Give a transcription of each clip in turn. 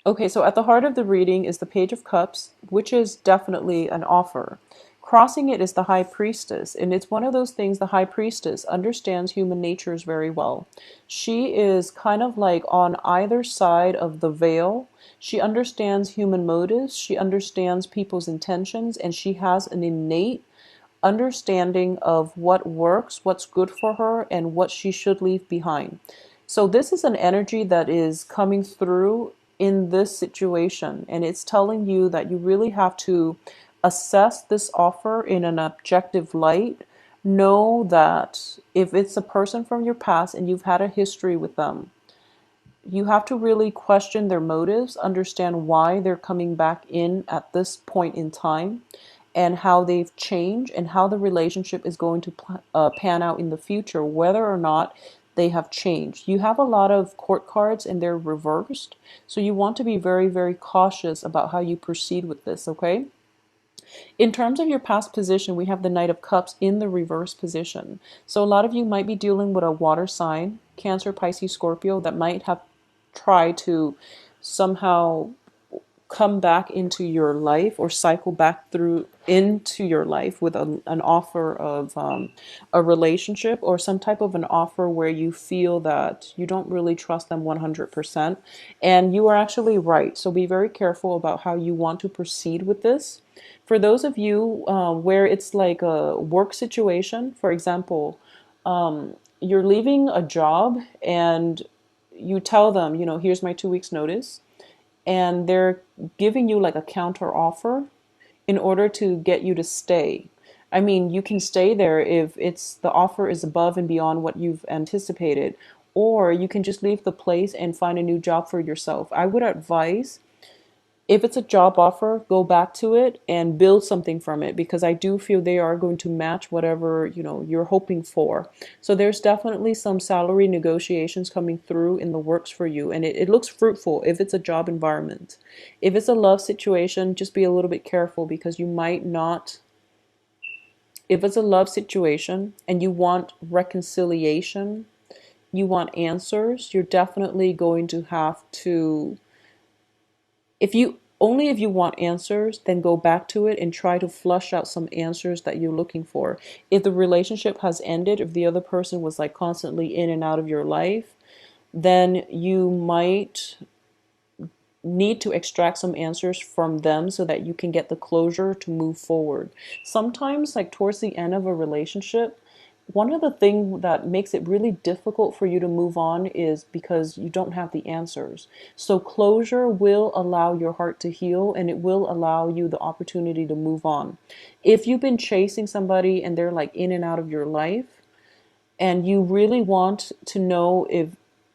Okay, so at the heart of the reading is the Page of Cups, which is definitely an offer. Crossing it is the High Priestess, and it's one of those things. The High Priestess understands human natures very well. She is kind of like on either side of the veil. She understands human motives, she understands people's intentions, and she has an innate understanding of what works, what's good for her, and what she should leave behind. So, this is an energy that is coming through in this situation, and it's telling you that you really have to assess this offer in an objective light. Know that if it's a person from your past and you've had a history with them, you have to really question their motives, understand why they're coming back in at this point in time, and how they've changed, and how the relationship is going to pan out in the future, whether or not they have changed. You have a lot of court cards and they're reversed, so you want to be very, very cautious about how you proceed with this, okay? In terms of your past position, we have the Knight of Cups in the reverse position. So a lot of you might be dealing with a water sign, Cancer, Pisces, Scorpio, that might have tried to somehow come back into your life or cycle back through into your life with an offer of a relationship, or some type of an offer where you feel that you don't really trust them 100%. And you are actually right. So be very careful about how you want to proceed with this. For those of you where it's like a work situation, for example, you're leaving a job and you tell them, here's my 2 weeks notice, and they're giving you like a counter offer in order to get you to stay. I mean, you can stay there if it's the offer is above and beyond what you've anticipated, or you can just leave the place and find a new job for yourself. I would advise, if it's a job offer, go back to it and build something from it, because I do feel they are going to match whatever, you're hoping for. So there's definitely some salary negotiations coming through in the works for you, and it looks fruitful if it's a job environment. If it's a love situation, just be a little bit careful, because you might not. If it's a love situation and you want reconciliation, you want answers, you're definitely going to have to, if you want answers, then go back to it and try to flush out some answers that you're looking for. If the relationship has ended, if the other person was like constantly in and out of your life, then you might need to extract some answers from them so that you can get the closure to move forward. Sometimes, like towards the end of a relationship, one of the things that makes it really difficult for you to move on is because you don't have the answers. So closure will allow your heart to heal, and it will allow you the opportunity to move on. If you've been chasing somebody and they're like in and out of your life, and you really want to know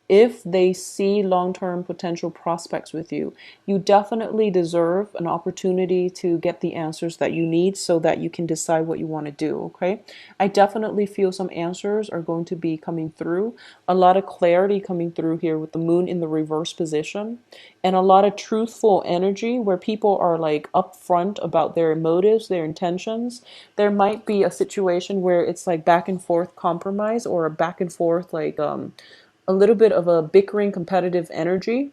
if they see long-term potential prospects with you, you definitely deserve an opportunity to get the answers that you need so that you can decide what you want to do, okay? I definitely feel some answers are going to be coming through, a lot of clarity coming through here with the moon in the reverse position, and a lot of truthful energy where people are like upfront about their motives, their intentions. There might be a situation where it's like back and forth compromise, or a back and forth like a little bit of a bickering competitive energy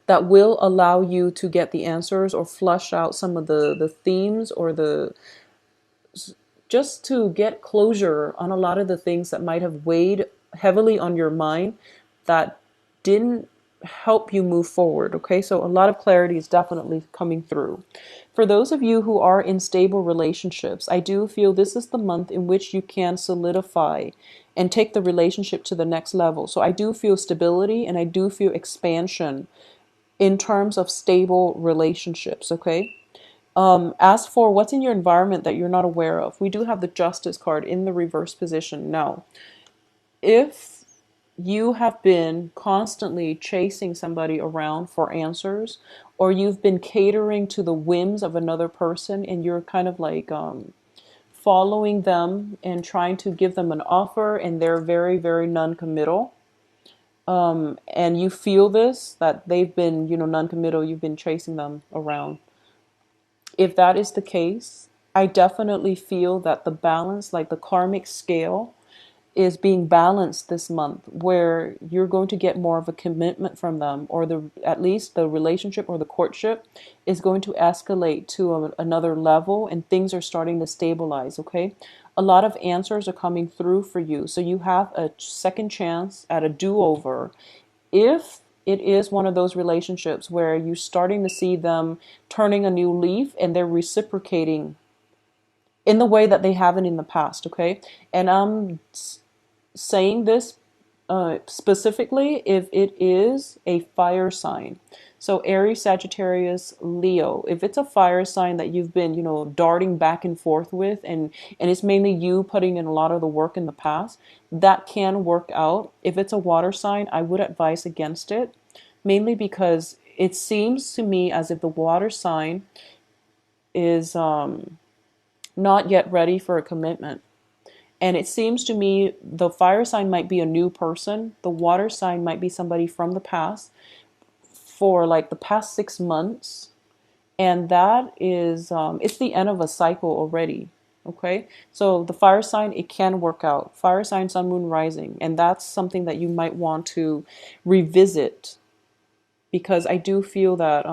that will allow you to get the answers or flush out some of the themes, or the just to get closure on a lot of the things that might have weighed heavily on your mind that didn't help you move forward. Okay, so a lot of clarity is definitely coming through. For those of you who are in stable relationships, I do feel this is the month in which you can solidify and take the relationship to the next level. So I do feel stability, and I do feel expansion in terms of stable relationships. Okay, as for what's in your environment that you're not aware of, we do have the Justice card in the reverse position. Now, if you have been constantly chasing somebody around for answers, or you've been catering to the whims of another person, and you're kind of like following them and trying to give them an offer, and they're very, very non-committal, and you feel this, that they've been, non-committal, you've been chasing them around. If that is the case, I definitely feel that the balance, like the karmic scale, is being balanced this month, where you're going to get more of a commitment from them, or the at least the relationship or the courtship is going to escalate to another level, and things are starting to stabilize. Okay, a lot of answers are coming through for you, so you have a second chance at a do-over if it is one of those relationships where you're starting to see them turning a new leaf and they're reciprocating in the way that they haven't in the past. Okay, and I'm saying this specifically if it is a fire sign. So Aries, Sagittarius, Leo, if it's a fire sign that you've been, darting back and forth with, and it's mainly you putting in a lot of the work in the past, that can work out. If it's a water sign, I would advise against it, mainly because it seems to me as if the water sign is not yet ready for a commitment. And it seems to me the fire sign might be a new person. The water sign might be somebody from the past for like the past 6 months. And that is, it's the end of a cycle already. Okay. So the fire sign, it can work out. Fire sign, sun, moon, rising. And that's something that you might want to revisit, because I do feel that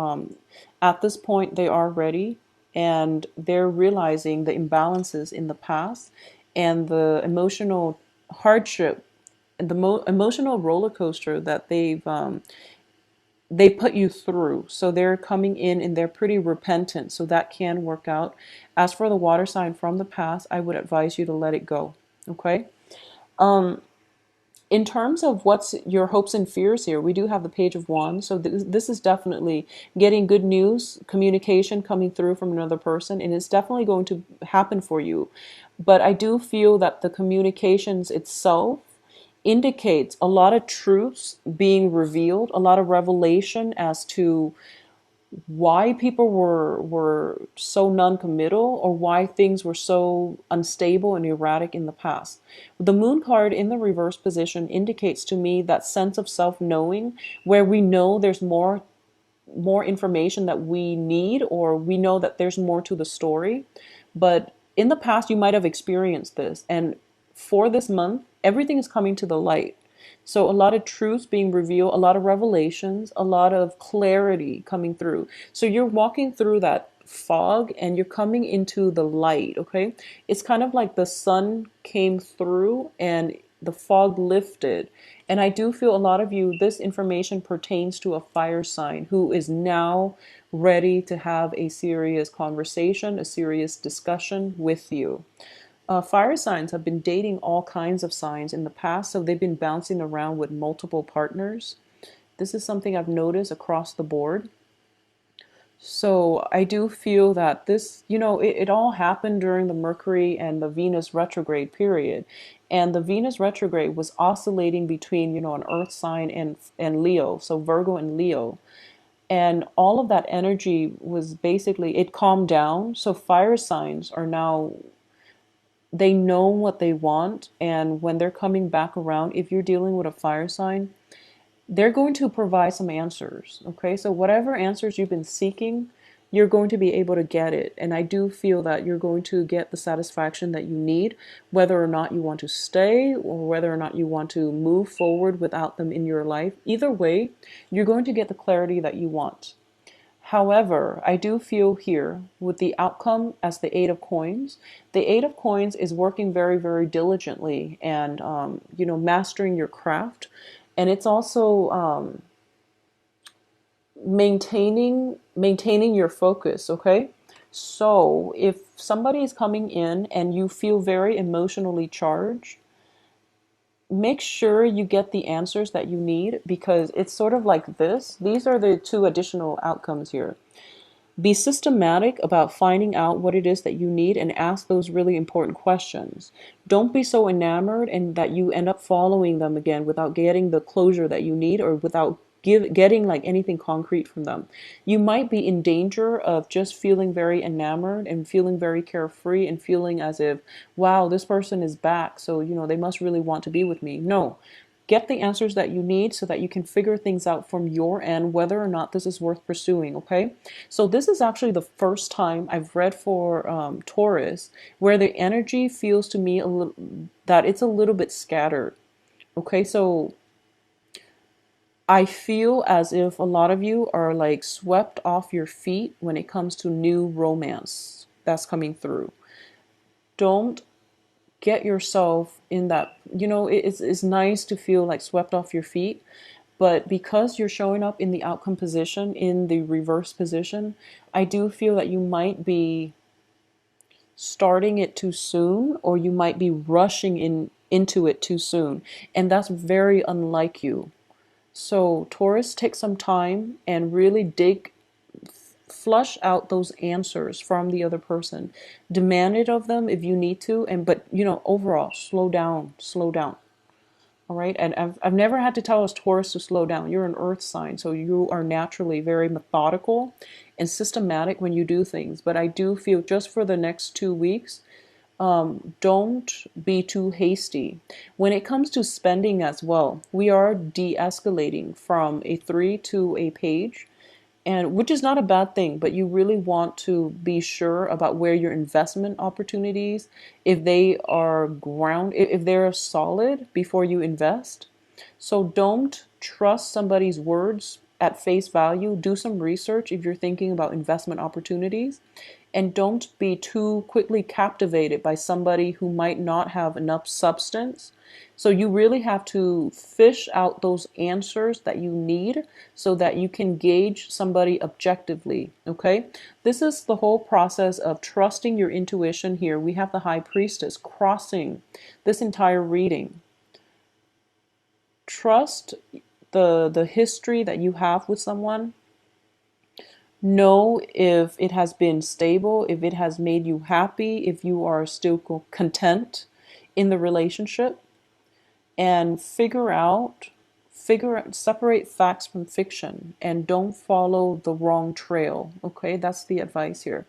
at this point they are ready, and they're realizing the imbalances in the past and the emotional hardship and the emotional roller coaster that they put you through. So they're coming in and they're pretty repentant. So that can work out. As for the water sign from the past, I would advise you to let it go. Okay. In terms of what's your hopes and fears here, we do have the Page of Wands. So this is definitely getting good news, communication coming through from another person, and it's definitely going to happen for you. But I do feel that the communications itself indicates a lot of truths being revealed, a lot of revelation as to why people were so non-committal, or why things were so unstable and erratic in the past. The moon card in the reverse position indicates to me that sense of self-knowing, where we know there's more information that we need, or we know that there's more to the story. But in the past you might have experienced this, and for this month everything is coming to the light. So a lot of truths being revealed, a lot of revelations, a lot of clarity coming through. So you're walking through that fog and you're coming into the light. Okay, it's kind of like the sun came through and the fog lifted. And I do feel a lot of you, this information pertains to a fire sign who is now ready to have a serious conversation, a serious discussion with you. Fire signs have been dating all kinds of signs in the past, so they've been bouncing around with multiple partners. This is something I've noticed across the board. So I do feel that this, it all happened during the Mercury and the Venus retrograde period. And the Venus retrograde was oscillating between, an earth sign and Leo, so Virgo and Leo. And all of that energy was basically, it calmed down. So fire signs are now, they know what they want, and when they're coming back around, if you're dealing with a fire sign, they're going to provide some answers. Okay, so whatever answers you've been seeking, you're going to be able to get it. And I do feel that you're going to get the satisfaction that you need, whether or not you want to stay or whether or not you want to move forward without them in your life. Either way, you're going to get the clarity that you want. However, I do feel here with the outcome as the Eight of Coins, the Eight of Coins is working very, very diligently and, mastering your craft. And it's also maintaining your focus. Okay. So if somebody is coming in and you feel very emotionally charged, make sure you get the answers that you need, because it's sort of like this. These are the two additional outcomes here. Be systematic about finding out what it is that you need and ask those really important questions. Don't be so enamored and that you end up following them again without getting the closure that you need, or without getting like anything concrete from them. You might be in danger of just feeling very enamored and feeling very carefree and feeling as if, wow, this person is back, so they must really want to be with me. No, Get the answers that you need so that you can figure things out from your end, whether or not this is worth pursuing, okay? So this is actually the first time I've read for Taurus where the energy feels to me that it's a little bit scattered. Okay, so I feel as if a lot of you are like swept off your feet when it comes to new romance that's coming through. Don't get yourself in that, it's nice to feel like swept off your feet, but because you're showing up in the outcome position, in the reverse position, I do feel that you might be starting it too soon, or you might be rushing into it too soon, and that's very unlike you. So Taurus, take some time and really flush out those answers from the other person. Demand it of them if you need to, but overall, slow down, slow down. All right, and I've never had to tell us Taurus to slow down. You're an earth sign, so you are naturally very methodical and systematic when you do things. But I do feel just for the next 2 weeks, don't be too hasty. When it comes to spending as well, we are de-escalating from a 3 to a page, and which is not a bad thing, but you really want to be sure about where your investment opportunities, if they are if they're solid before you invest. So don't trust somebody's words at face value. Do some research if you're thinking about investment opportunities, and don't be too quickly captivated by somebody who might not have enough substance. So you really have to fish out those answers that you need so that you can gauge somebody objectively, okay? This is the whole process of trusting your intuition here. We have the High Priestess crossing this entire reading. Trust the history that you have with someone. Know if it has been stable, if it has made you happy, if you are still content in the relationship, and separate facts from fiction, and don't follow the wrong trail. Okay, that's the advice here.